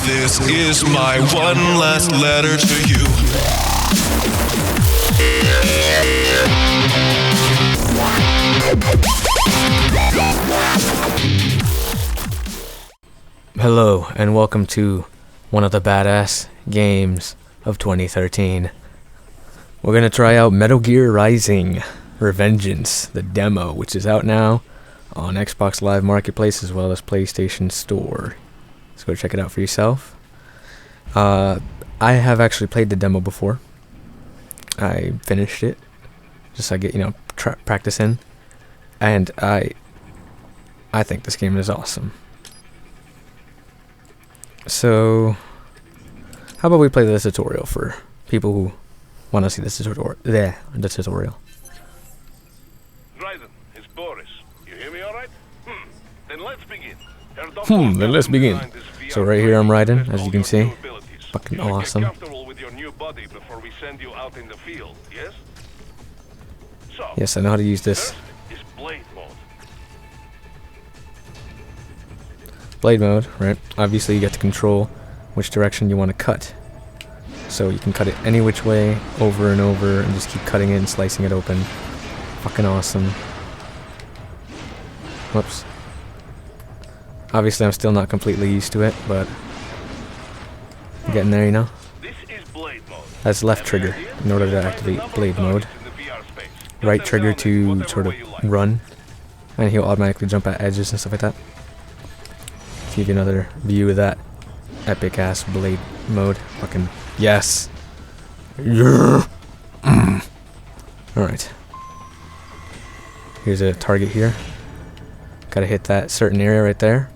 This is my one last letter to you. Hello, and welcome to one of the badass games of 2013. We're gonna try out Metal Gear Rising Revengeance, the demo, which is out now on Xbox Live Marketplace as well as PlayStation Store. Let's go check it out for yourself. I have actually played the demo before. I finished it, just so I get, practicing, and I think this game is awesome. So, how about we play the tutorial for people who want to see this tutorial? The tutorial. Raiden, it's Boris. You hear me all right? Then let's begin. Then let's begin. So right here I'm Raiden, as you can see. Fucking awesome. Get comfortable with your new body before we send you out in the field, yes? So, Yes, I know how to use this. first is blade mode. Blade mode, right? Obviously you get to control which direction you want to cut. So you can cut it any which way, over and over, and just keep cutting it and slicing it open. Fucking awesome. Whoops. Obviously I'm still not completely used to it, but I'm getting there, you know? This is blade mode. That's left trigger in order to activate blade mode. Right trigger to sort of run, and he'll automatically jump at edges and stuff like that. Give you another view of that epic ass blade mode. Fucking yes. Yeah. Alright. Here's a target here. Gotta hit that certain area right there.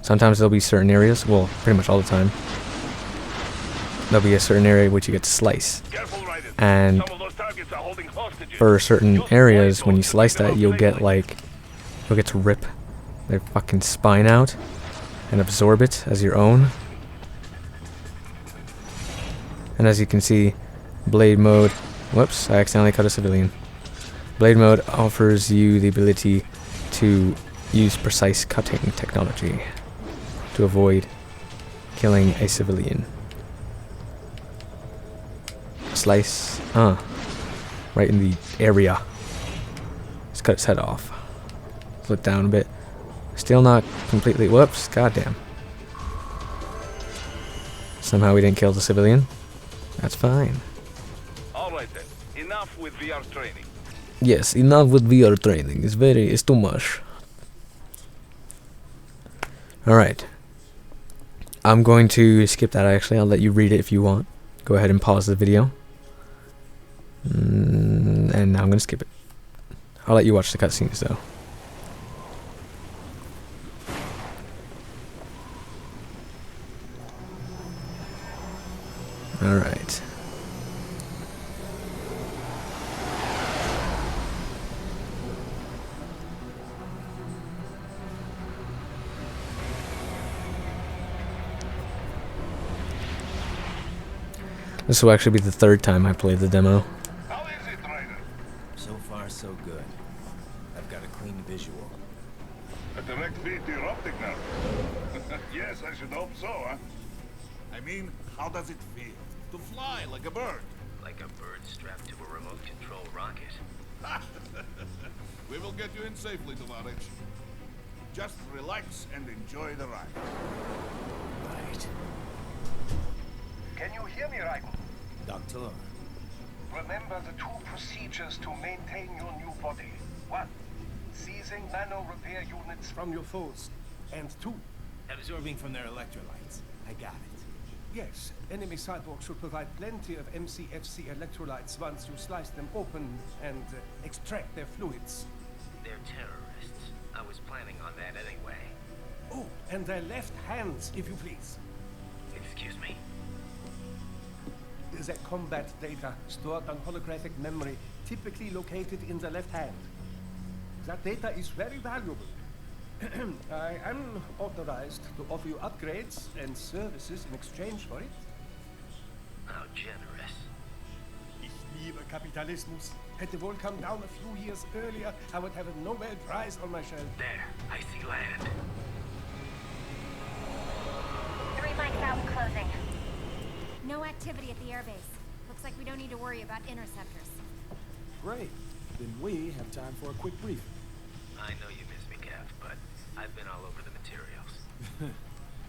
Sometimes there'll be certain areas, well, pretty much all the time. There'll be a certain area which you get to slice. And for certain areas, when you slice that, you'll get to rip their fucking spine out and absorb it as your own. And as you can see, blade mode, whoops, I accidentally cut a civilian. Blade mode offers you the ability to use precise cutting technology to avoid killing a civilian. Slice, right in the area. Let's cut its head off. Flip down a bit. Still not completely, whoops, goddamn. Somehow we didn't kill the civilian. That's fine. Alright then, enough with VR training. Yes, enough with VR training. It's too much. Alright. I'm going to skip that actually. I'll let you read it if you want. Go ahead and pause the video. And now I'm going to skip it. I'll let you watch the cutscenes though. Alright. This will actually be the third time I played the demo. How is it, Raiden? So far, so good. I've got a clean visual. A direct feed to your optic now. Yes, I should hope so, huh? I mean, how does it feel? To fly like a bird? Like a bird strapped to a remote control rocket. We will get you in safely, Tovarich. Just relax and enjoy the ride. Right. Can you hear me, Raiden? Doctor. Remember the two procedures to maintain your new body. 1. Seizing nano repair units from your foes. And 2. Absorbing from their electrolytes. I got it. Yes, enemy cyborgs should provide plenty of MCFC electrolytes once you slice them open and extract their fluids. They're terrorists. I was planning on that anyway. Oh, and their left hands, if you please. Excuse me? The combat data stored on holographic memory, typically located in the left hand. That data is very valuable. I am authorized to offer you upgrades and services in exchange for it. How generous. Ich liebe Kapitalismus. Hätte wohl come down a few years earlier, I would have a Nobel Prize on my shelf. There, I see land. 3 mics Route closing. No activity at the airbase. Looks like we don't need to worry about interceptors. Great. Then we have time for a quick briefing. I know you miss me, Cap, but I've been all over the materials.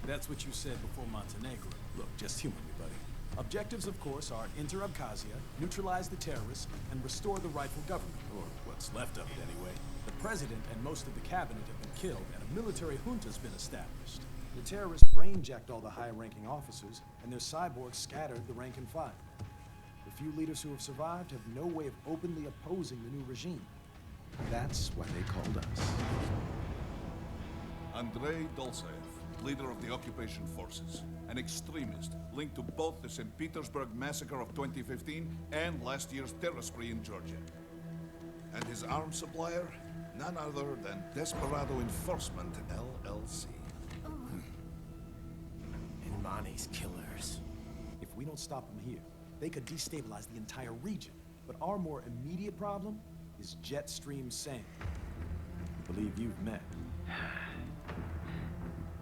That's what you said before Montenegro. Look, just humor me, buddy. Objectives, of course, are enter Abkhazia, neutralize the terrorists, and restore the rightful government, or what's left of it anyway. The president and most of the cabinet have been killed, and a military junta's been established. The terrorists brain-jacked all the high-ranking officers, and their cyborgs scattered the rank and file. The few leaders who have survived have no way of openly opposing the new regime. That's why they called us. Andrei Dolzaev, leader of the occupation forces, an extremist linked to both the St. Petersburg massacre of 2015 and last year's terror spree in Georgia. And his arms supplier, none other than Desperado Enforcement, LLC. And Mani's killers. If we don't stop them here, they could destabilize the entire region. But our more immediate problem is Jetstream Sam. I believe you've met.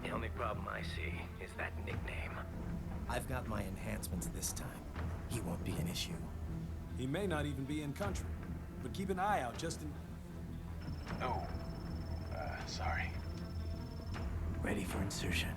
The only problem I see is that nickname. I've got my enhancements this time. He won't be an issue. He may not even be in country, but keep an eye out just in... Oh, sorry. Ready for insertion.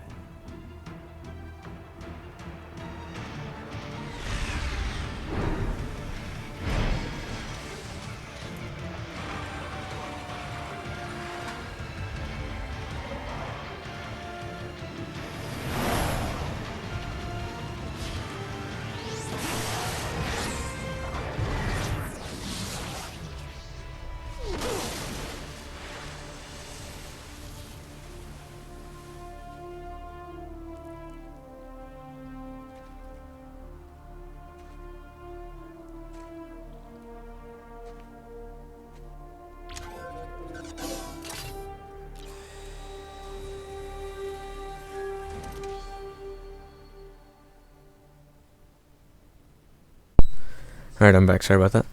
Alright, I'm back. Sorry about that.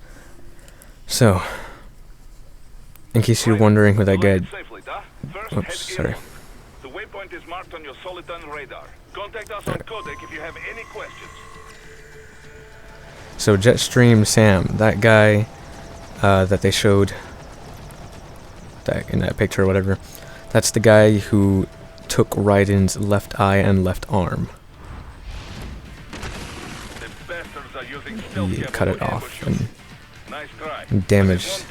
So, in case you're wondering who that guy... Oops, sorry. The waypoint is marked on your Soliton radar. Contact us on Codec if you have any questions. So, Jetstream Sam, that guy that they showed that in that picture or whatever, that's the guy who took Raiden's left eye and left arm. He cut it off and damaged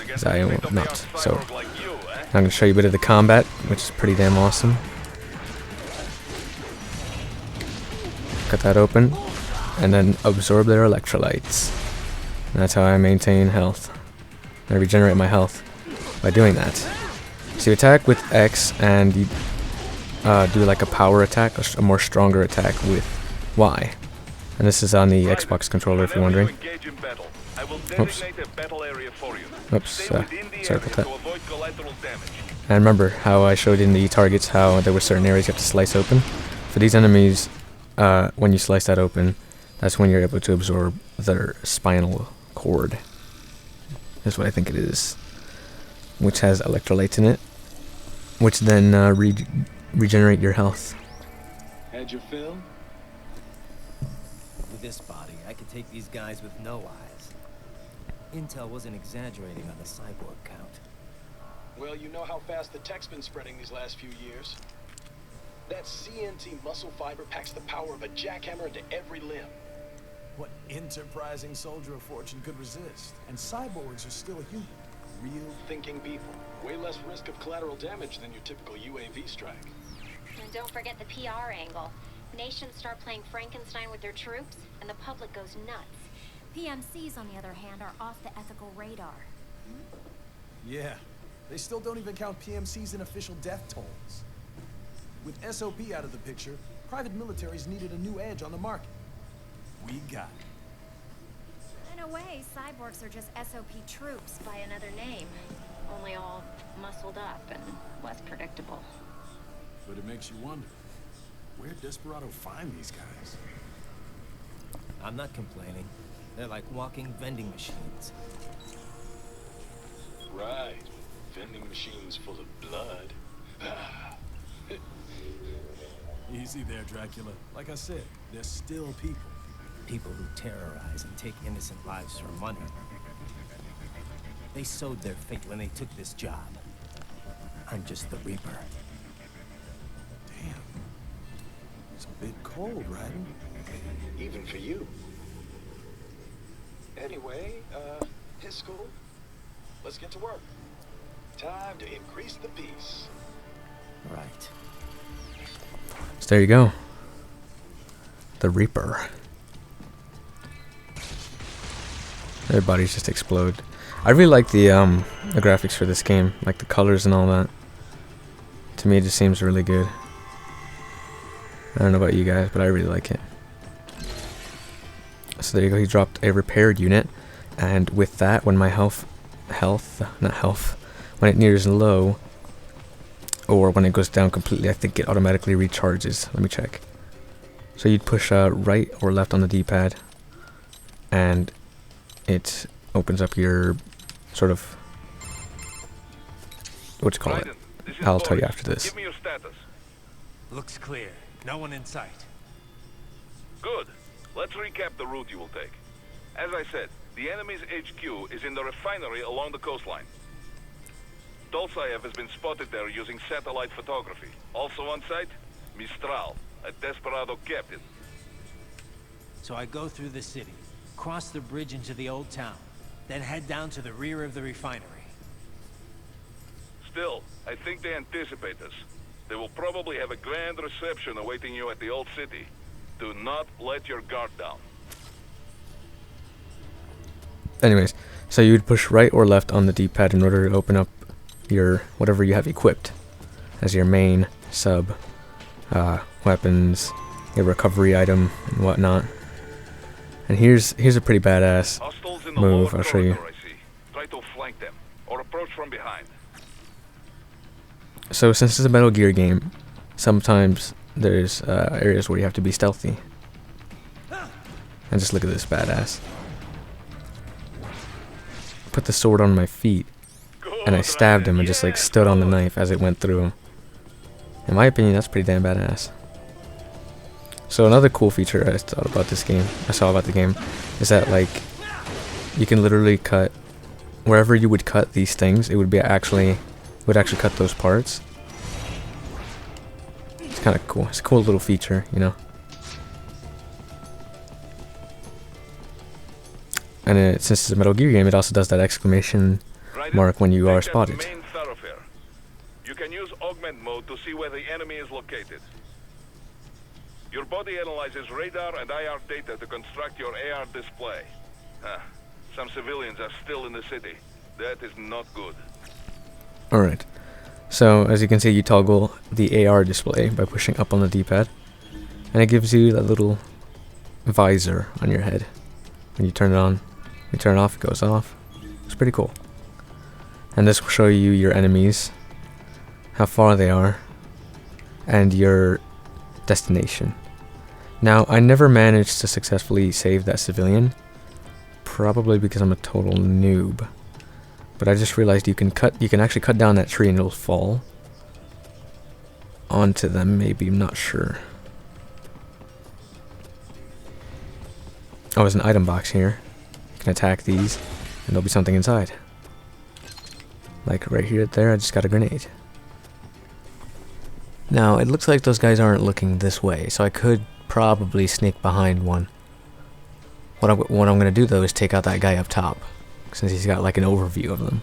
his eye, well, not. So, I'm going to show you a bit of the combat, which is pretty damn awesome. Cut that open, and then absorb their electrolytes. And that's how I maintain health. I regenerate my health by doing that. So you attack with X, and you do like a power attack, a more stronger attack with Y. And this is on the Xbox controller, if you're wondering. Oops. Oops, sorry about that. And remember how I showed in the targets how there were certain areas you have to slice open? For these enemies, when you slice that open, that's when you're able to absorb their spinal cord. That's what I think it is. Which has electrolytes in it, which then regenerate your health. Had your fill? With this body, I could take these guys with no eyes. Intel wasn't exaggerating on the cyborg count. Well, you know how fast the tech's been spreading these last few years. That CNT muscle fiber packs the power of a jackhammer into every limb. What enterprising soldier of fortune could resist? And cyborgs are still human. Real Thinking people. Way less risk of collateral damage than your typical UAV strike. And don't forget the PR angle. Nations start playing Frankenstein with their troops, and the public goes nuts. PMCs, on the other hand, are off the ethical radar. Yeah, they still don't even count PMCs in official death tolls. With SOP out of the picture, private militaries needed a new edge on the market. We got it. In a way, cyborgs are just SOP troops by another name. Only all muscled up and less predictable. But it makes you wonder, where'd Desperado find these guys? I'm not complaining. They're like walking vending machines. Right. Vending machines full of blood. Easy there, Dracula. Like I said, they're still people. People who terrorize and take innocent lives for money. They sowed their fate when they took this job. I'm just the Reaper. Damn. It's a bit cold, Raiden. Even for you. Anyway, his school. Let's get to work. Time to increase the peace. Right. So there you go. The Reaper. Their bodies just explode. I really like the graphics for this game, like the colors and all that. To me, it just seems really good. I don't know about you guys, but I really like it. So there you go. He dropped a repaired unit, and with that, when my when it nears low, or when it goes down completely, I think it automatically recharges. Let me check. So you'd push right or left on the D-pad, and it opens up your sort of, what you call it? I'll tell you after this. Give me your status. Looks clear. No one in sight. Good. Let's recap the route you will take. As I said, the enemy's HQ is in the refinery along the coastline. Dolzaev has been spotted there using satellite photography. Also on site, Mistral, a desperado captain. So I go through the city, cross the bridge into the old town, then head down to the rear of the refinery. Still, I think they anticipate us. They will probably have a grand reception awaiting you at the old city. Do not let your guard down. Anyways, so you'd push right or left on the D-pad in order to open up your whatever you have equipped as your main sub weapons, your recovery item and whatnot. And here's a pretty badass move. I'll show you. Try to flank them or approach from behind. So since it's a Metal Gear game, sometimes there's areas where you have to be stealthy. And just look at this badass. Put the sword on my feet, and I stabbed him and just like stood on the knife as it went through him. In my opinion, that's pretty damn badass. So another cool feature I saw about the game, is that like you can literally cut wherever you would cut these things. It would actually cut those parts. It's kind of cool. It's a cool little feature, you know. And since it's a Metal Gear game, it also does that exclamation mark when you are spotted. You can use augment mode to see where the enemy is located. Your body analyzes radar and IR data to construct your AR display. Some civilians are still in the city. That is not good. Alright. So, as you can see, you toggle the AR display by pushing up on the D-pad. And it gives you that little visor on your head. When you turn it on, you turn it off, it goes off. It's pretty cool. And this will show you your enemies, how far they are, and your destination. Now, I never managed to successfully save that civilian, probably because I'm a total noob. But I just realized you can actually cut down that tree and it'll fall onto them, maybe, I'm not sure. Oh, there's an item box here. You can attack these, and there'll be something inside. Like right here, there, I just got a grenade. Now, it looks like those guys aren't looking this way, so I could probably sneak behind one. What I'm going to do, though, is take out that guy up top, since he's got like an overview of them.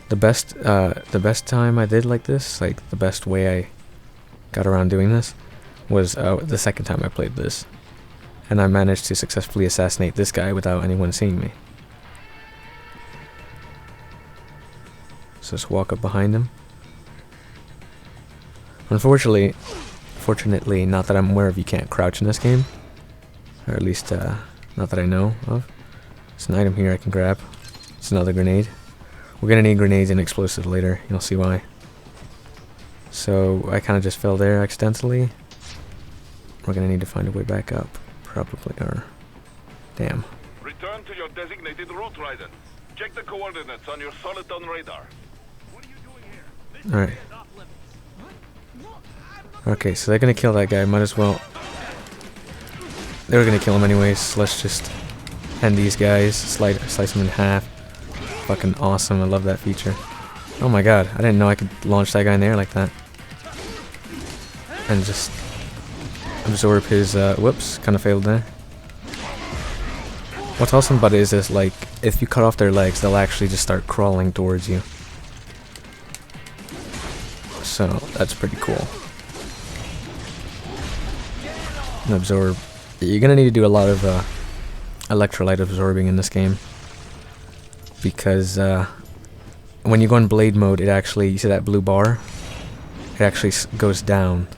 The best time I did like this, like the best way I got around doing this, was the second time I played this. And I managed to successfully assassinate this guy without anyone seeing me. So just walk up behind him. Fortunately, not that I'm aware of, you can't crouch in this game. Or at least, not that I know of. There's an item here I can grab. It's another grenade. We're gonna need grenades and explosives later. You'll see why. So I kind of just fell there accidentally. We're gonna need to find a way back up, probably. Or, damn. Return to your designated route, Raiden. Check the coordinates on your soliton radar. What are you doing here? All right. Okay, so they're gonna kill that guy. Might as well. They were gonna kill him anyways. So let's just end these guys. Slice them in half. Fucking awesome. I love that feature. Oh my god. I didn't know I could launch that guy in the air like that. And just absorb his, whoops. Kind of failed there. What's awesome about it is this, like, if you cut off their legs, they'll actually just start crawling towards you. So, that's pretty cool. And absorb. You're gonna need to do a lot of electrolyte absorbing in this game. Because when you go in blade mode, it actually, you see that blue bar? It actually goes down.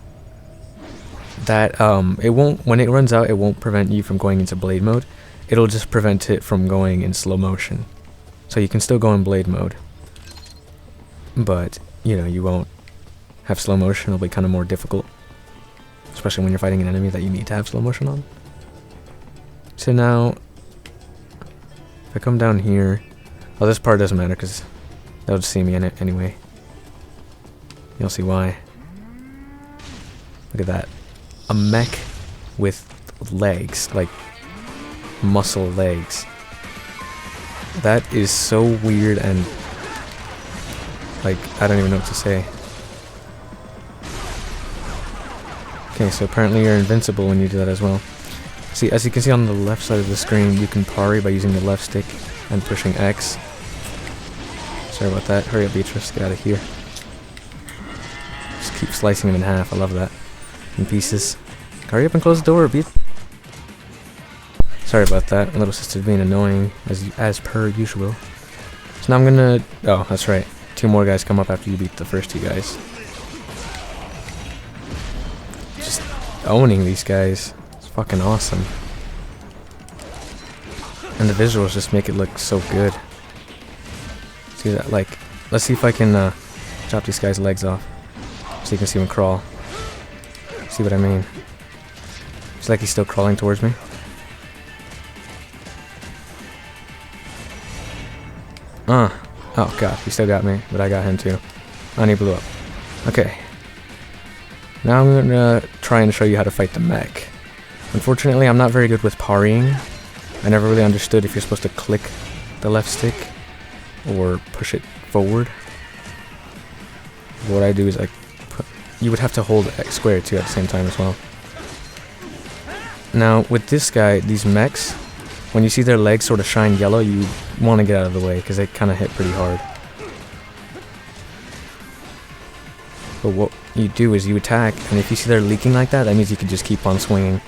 That, it won't, when it runs out, it won't prevent you from going into blade mode. It'll just prevent it from going in slow motion. So you can still go in blade mode. But, you know, you won't have slow motion. It'll be kind of more difficult. Especially when you're fighting an enemy that you need to have slow motion on. So now, if I come down here, well, this part doesn't matter because they'll just see me in it anyway. You'll see why. Look at that. A mech with legs, like muscle legs. That is so weird and like, I don't even know what to say. Okay, so apparently you're invincible when you do that as well. See, as you can see on the left side of the screen, you can parry by using the left stick and pushing X. Sorry about that. Hurry up, Beatrice. Get out of here. Just keep slicing him in half. I love that. In pieces. Hurry up and close the door, Beat. Sorry about that. My little sister's being annoying, as per usual. So now I'm gonna... Oh, that's right. 2 more guys come up after you beat the first 2 guys. Just owning these guys. It's fucking awesome. And the visuals just make it look so good. See that? Like, let's see if I can chop these guys' legs off. So you can see him crawl. See what I mean? It's like he's still crawling towards me. Oh god, he still got me, but I got him too. And he blew up. Okay. Now I'm gonna try and show you how to fight the mech. Unfortunately, I'm not very good with parrying. I never really understood if you're supposed to click the left stick or push it forward. What I do is you would have to hold square too at the same time as well. Now with this guy, these mechs, when you see their legs sort of shine yellow, you want to get out of the way because they kind of hit pretty hard. But what you do is you attack, and if you see they're leaking like that, that means you can just keep on swinging.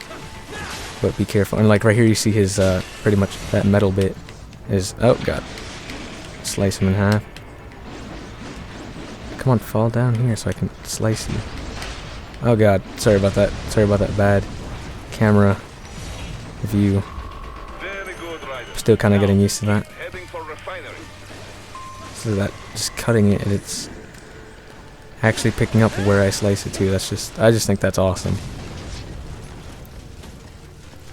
But be careful. And like right here, you see his pretty much that metal bit is, oh god, slice him in half. Come on, fall down here so I can slice you. Oh god, sorry about that. Sorry about that bad camera view. Very good, Ryder. Still kind of getting used to that. Heading for refinery. So that just cutting it, and it's actually picking up where I slice it to. That's just, I just think that's awesome.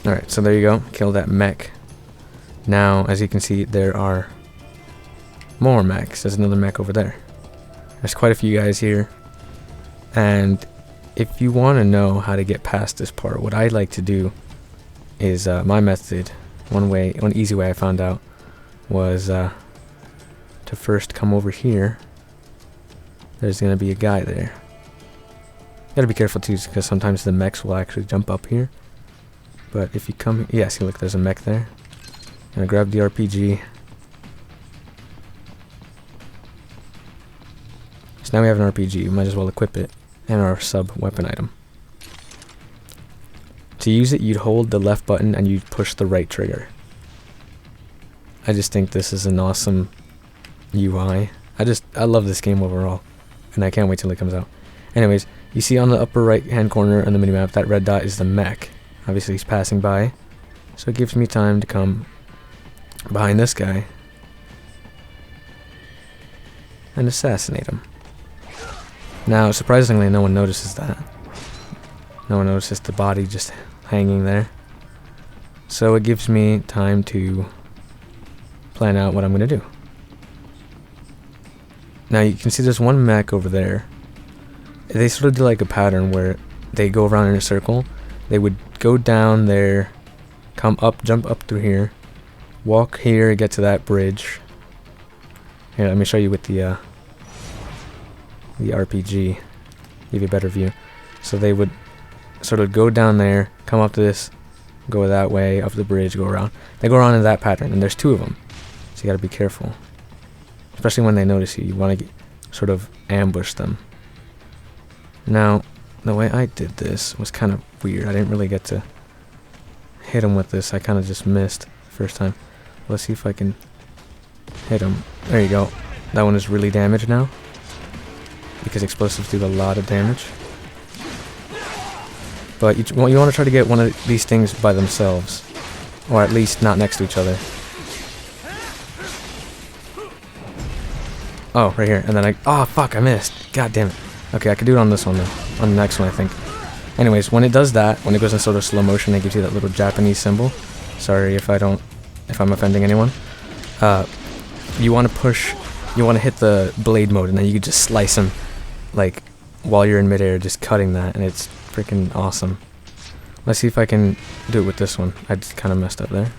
Alright, so there you go. Kill that mech. Now, as you can see, there are more mechs. There's another mech over there. There's quite a few guys here. And if you want to know how to get past this part, what I like to do is my method. One easy way I found out was to first come over here. There's going to be a guy there. You gotta be careful too, because sometimes the mechs will actually jump up here. But if you come, yeah, see, look, there's a mech there. Gonna grab the RPG. So now we have an RPG, we might as well equip it, and our sub-weapon item. To use it, you'd hold the left button and you'd push the right trigger. I just think this is an awesome UI. I love this game overall, and I can't wait till it comes out. Anyways, you see on the upper right hand corner on the minimap, that red dot is the mech. Obviously he's passing by, so it gives me time to come behind this guy and assassinate him. Now, surprisingly, no one notices that. No one notices the body just hanging there. So it gives me time to plan out what I'm going to do. Now you can see there's one mech over there, they sort of do like a pattern where they go around in a circle. They would go down there, come up, jump up through here, walk here, get to that bridge. Here, let me show you with the RPG, give you a better view. So they would sort of go down there, come up to this, go that way, up the bridge, go around. They go around in that pattern, and there's 2 of them. So you gotta be careful. Especially when they notice you. You want to sort of ambush them. Now, the way I did this was kind of weird. I didn't really get to hit him with this. I kind of just missed the first time. Let's see if I can hit him. There you go. That one is really damaged now, because explosives do a lot of damage. But you want to try to get one of these things by themselves, or at least not next to each other. Oh, right here, and then oh fuck, I missed. God damn it. Okay, I could do it on this one though, on the next one I think. Anyways, when it does that, when it goes in sort of slow motion, it gives you that little Japanese symbol. Sorry if I'm offending anyone. You want to push, you want to hit the blade mode, and then you can just slice them, like, while you're in midair, just cutting that, and it's freaking awesome. Let's see if I can do it with this one. I just kind of messed up there.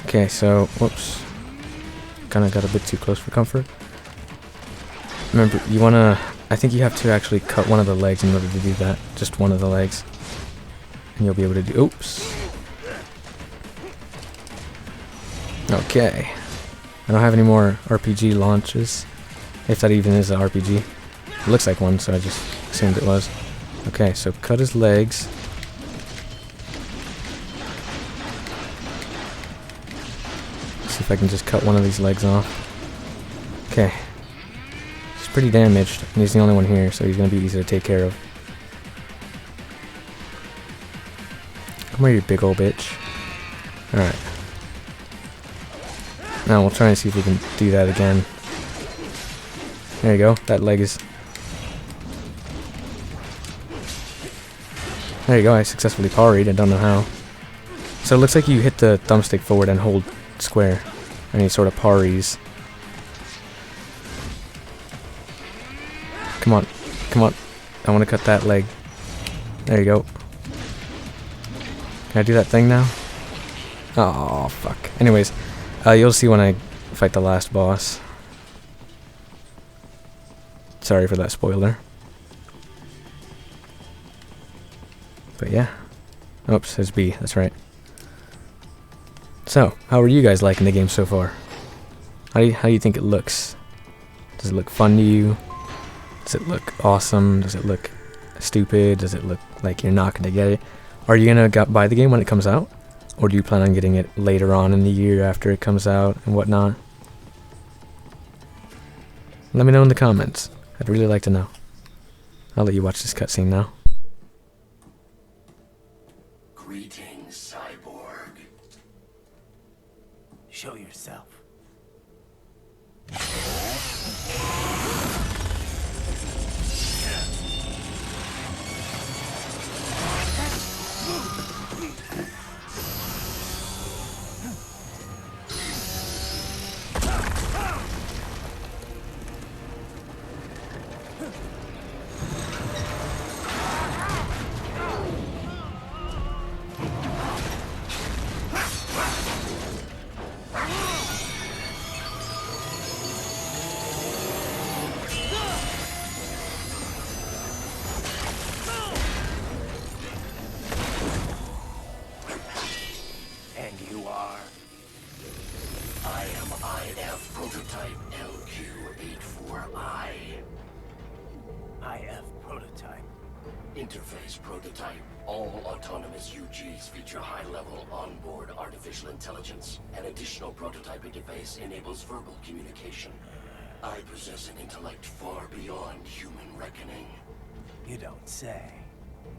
Okay, so, whoops. Kind of got a bit too close for comfort. Remember, you want to, I think you have to actually cut one of the legs in order to do that. Just one of the legs. And you'll be able to do, oops. Okay. I don't have any more RPG launches. If that even is an RPG. It looks like one, so I just assumed it was. Okay, so cut his legs. See if I can just cut one of these legs off. Okay. He's pretty damaged, and he's the only one here, so he's going to be easy to take care of. Come here, you big old bitch. Alright. Now we'll try and see if we can do that again. There you go. That leg is... There you go. I successfully parried. I don't know how. So it looks like you hit the thumbstick forward and hold square, and he sort of parries. Come on. Come on. I want to cut that leg. There you go. Can I do that thing now? Oh, fuck. Anyways, you'll see when I fight the last boss. Sorry for that spoiler. But yeah. Oops, there's B. That's right. So, how are you guys liking the game so far? How do you think it looks? Does it look fun to you? Does it look awesome? Does it look stupid? Does it look like you're not going to get it? Are you going to buy the game when it comes out? Or do you plan on getting it later on in the year after it comes out and whatnot? Let me know in the comments. I'd really like to know. I'll let you watch this cutscene now. Greetings, cyborg. Show yourself. I am IF prototype LQ84I. IF prototype. Interface prototype. All autonomous UGs feature high-level onboard artificial intelligence. An additional prototype interface enables verbal communication. I possess an intellect far beyond human reckoning. You don't say.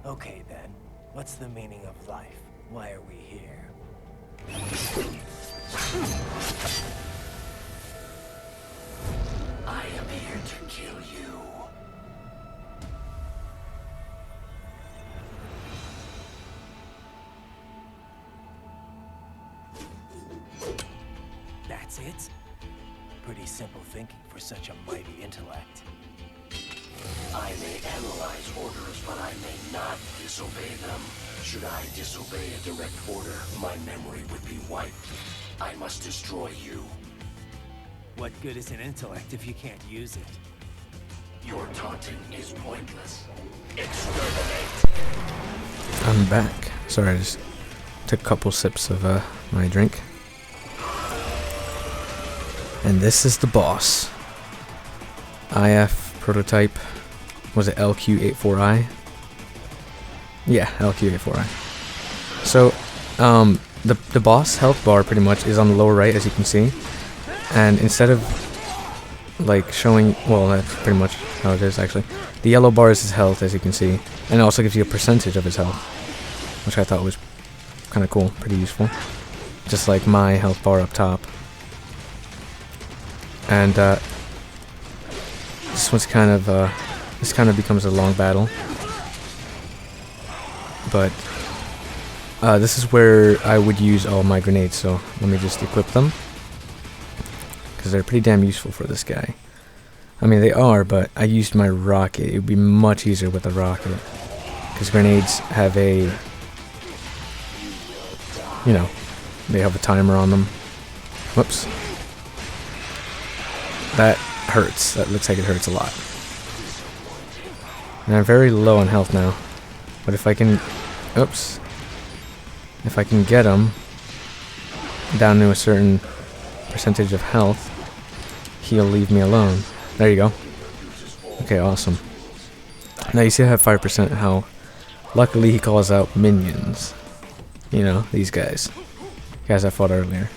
Okay then, what's the meaning of life? Why are we here? I am here to kill you. That's it? Pretty Pretty simple thinking for such a mighty intellect. I may analyze orders, but I may not disobey them. Should I disobey a direct order, my memory would be wiped. I must destroy you. What good is an intellect if you can't use it? Your taunting is pointless. Exterminate! I'm back. Sorry, I just took a couple sips of my drink. And this is the boss. IF prototype. Was it LQ84I? Yeah, LQ84I. So, the boss health bar pretty much is on the lower right, as you can see. And instead of like showing, well, that's pretty much how it is actually. The yellow bar is his health, as you can see, and it also gives you a percentage of his health, which I thought was kind of cool, pretty useful. Just like my health bar up top. And this one's kind of this kind of becomes a long battle, but this is where I would use all my grenades. So let me just equip them, because they're pretty damn useful for this guy. I mean, they are, but I used my rocket. It would be much easier with a rocket, because grenades have a, you know, they have a timer on them. Whoops. That hurts. That looks like it hurts a lot. And I'm very low on health now. But if I can... Oops. If I can get him down to a certain percentage of health, he'll leave me alone. There you go. Okay, awesome. Now you see I have 5% health. Luckily he calls out minions. You know, these guys. Guys I fought earlier.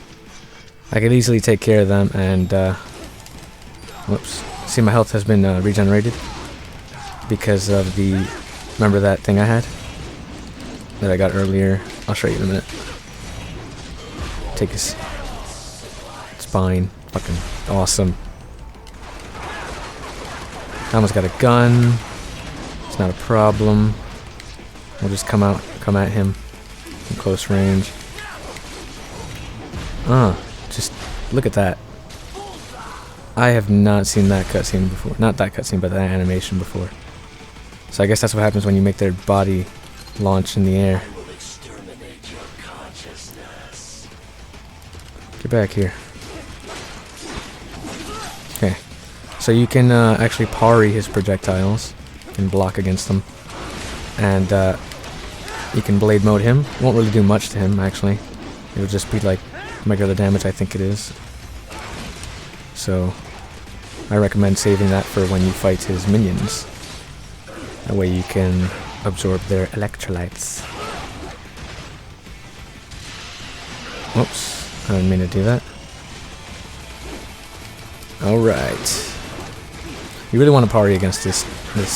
I could easily take care of them and... whoops. See, my health has been regenerated because of the... Remember that thing I had? That I got earlier? I'll show you in a minute. Take his spine. Fucking awesome. I almost got a gun. It's not a problem. We'll just come at him in close range. Just look at that. I have not seen that cutscene before. Not that cutscene, but that animation before. So I guess that's what happens when you make their body launch in the air. Get back here. Okay. So you can actually parry his projectiles. You can block against them. And you can blade mode him. Won't really do much to him, actually. It'll just be like regular damage, I think it is. So I recommend saving that for when you fight his minions. That way you can absorb their electrolytes. Oops, I didn't mean to do that. Alright. You really want to parry against this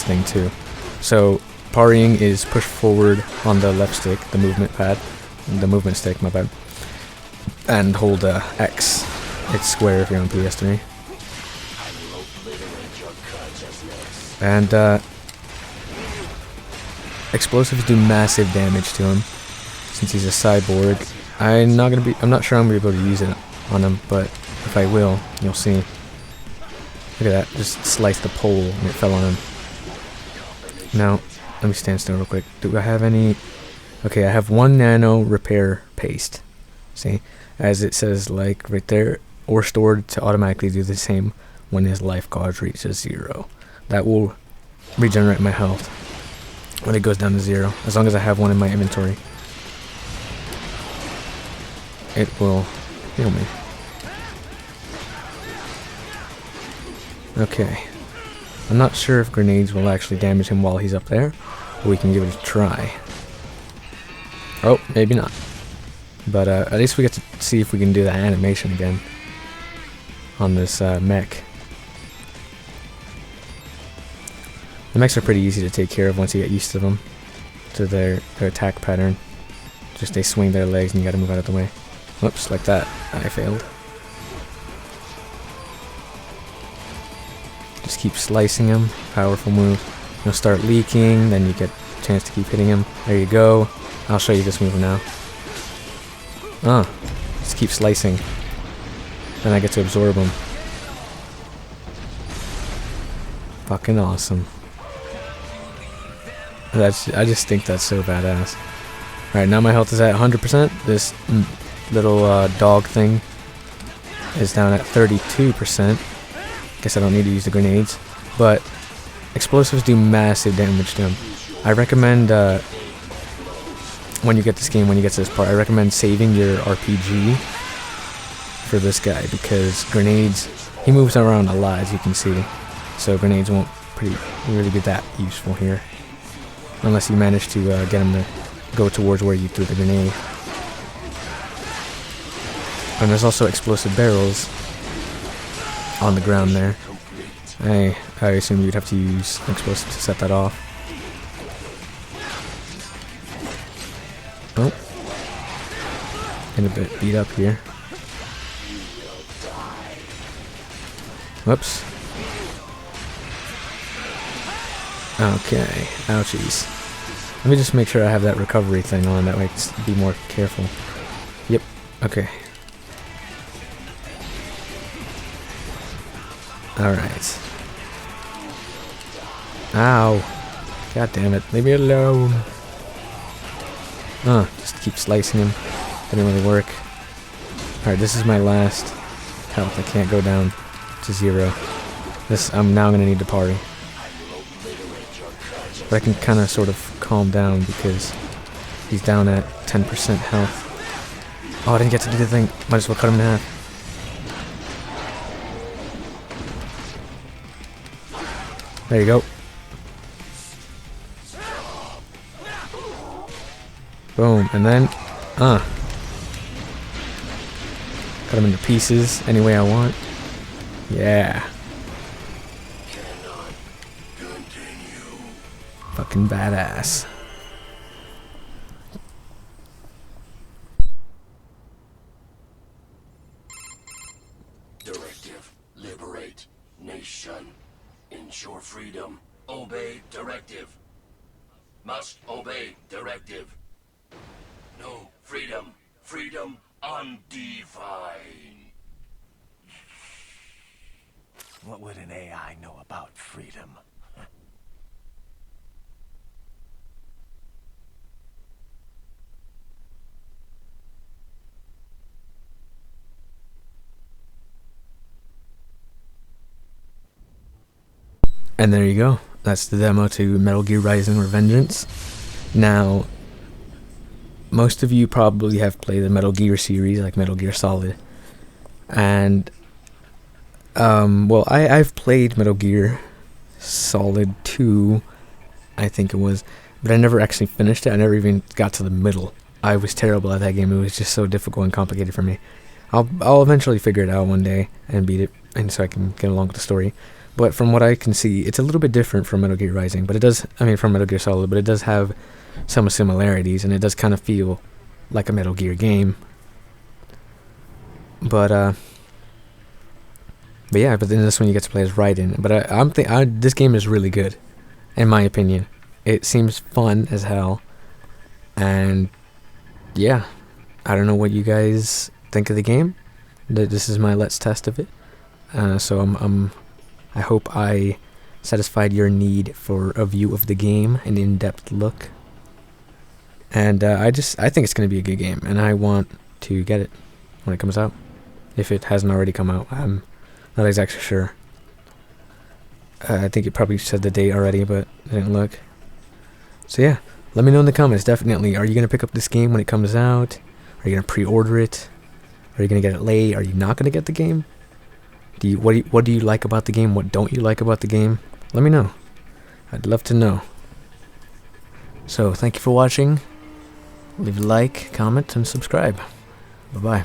thing too. So parrying is push forward on the left stick, the movement pad. The movement stick, my bad. And hold X. It's square if you're on PS3. And explosives do massive damage to him since he's a cyborg. I'm not sure I'm gonna be able to use it on him, but if I will, you'll see. Look at that, just sliced the pole and it fell on him. Now, let me stand still real quick. Do I have any? Okay, I have 1 nano repair paste. See, as it says like right there, or stored to automatically do the same when his life gauge reaches 0. That will regenerate my health when it goes down to 0, as long as I have one in my inventory. It will heal me. Okay. I'm not sure if grenades will actually damage him while he's up there, but we can give it a try. Oh, maybe not. But at least we get to see if we can do that animation again on this mech. The mechs are pretty easy to take care of once you get used to them, to their attack pattern. Just they swing their legs and you gotta move out of the way. Whoops, like that. I failed. Just keep slicing him. Powerful move. He'll start leaking, then you get a chance to keep hitting him. There you go. I'll show you this move now. Just keep slicing. Then I get to absorb him. Fucking awesome. I just think that's so badass. Alright, now my health is at 100%. This little dog thing is down at 32%. Guess I don't need to use the grenades. But explosives do massive damage to him. I recommend, when you get this game, when you get to this part, I recommend saving your RPG for this guy, because grenades, he moves around a lot, as you can see. So grenades won't really be that useful here. Unless you manage to get him to go towards where you threw the grenade. And there's also explosive barrels on the ground there. I assume you'd have to use explosives to set that off. Oh. Getting a bit beat up here. Whoops. Okay. Ouchies. Let me just make sure I have that recovery thing on, that way I can be more careful. Yep. Okay. Alright. Ow. God damn it. Leave me alone. Just keep slicing him. Didn't really work. Alright, this is my last health. I can't go down to 0. I'm now gonna need to parry. But I can kind of sort of calm down because he's down at 10% health. Oh, I didn't get to do the thing. Might as well cut him in half. There you go. Boom, and then, cut him into pieces any way I want. Yeah. Fucking badass. Directive. Liberate. Nation. Ensure freedom. Obey directive. Must obey directive. No freedom. Freedom undefined. What would an AI know about freedom? And there you go. That's the demo to Metal Gear Rising: Revengeance. Now, most of you probably have played the Metal Gear series, like Metal Gear Solid. And, well, I've played Metal Gear Solid 2, I think it was, but I never actually finished it. I never even got to the middle. I was terrible at that game. It was just so difficult and complicated for me. I'll eventually figure it out one day and beat it, and so I can get along with the story. But from what I can see, it's a little bit different from Metal Gear Rising, but it does, from Metal Gear Solid, but it does have some similarities, and it does kind of feel like a Metal Gear game. But yeah, but then this one you get to play as Raiden. But this game is really good, in my opinion. It seems fun as hell, and yeah, I don't know what you guys think of the game. This is my let's test of it. So I hope I satisfied your need for a view of the game, an in-depth look. And I think it's going to be a good game, and I want to get it when it comes out. If it hasn't already come out, I'm not exactly sure. I think it probably said the date already, but I didn't look. So yeah, let me know in the comments, definitely. Are you going to pick up this game when it comes out? Are you going to pre-order it? Are you going to get it late? Are you not going to get the game? What do you like about the game? What don't you like about the game? Let me know. I'd love to know. So, thank you for watching. Leave a like, comment, and subscribe. Bye-bye.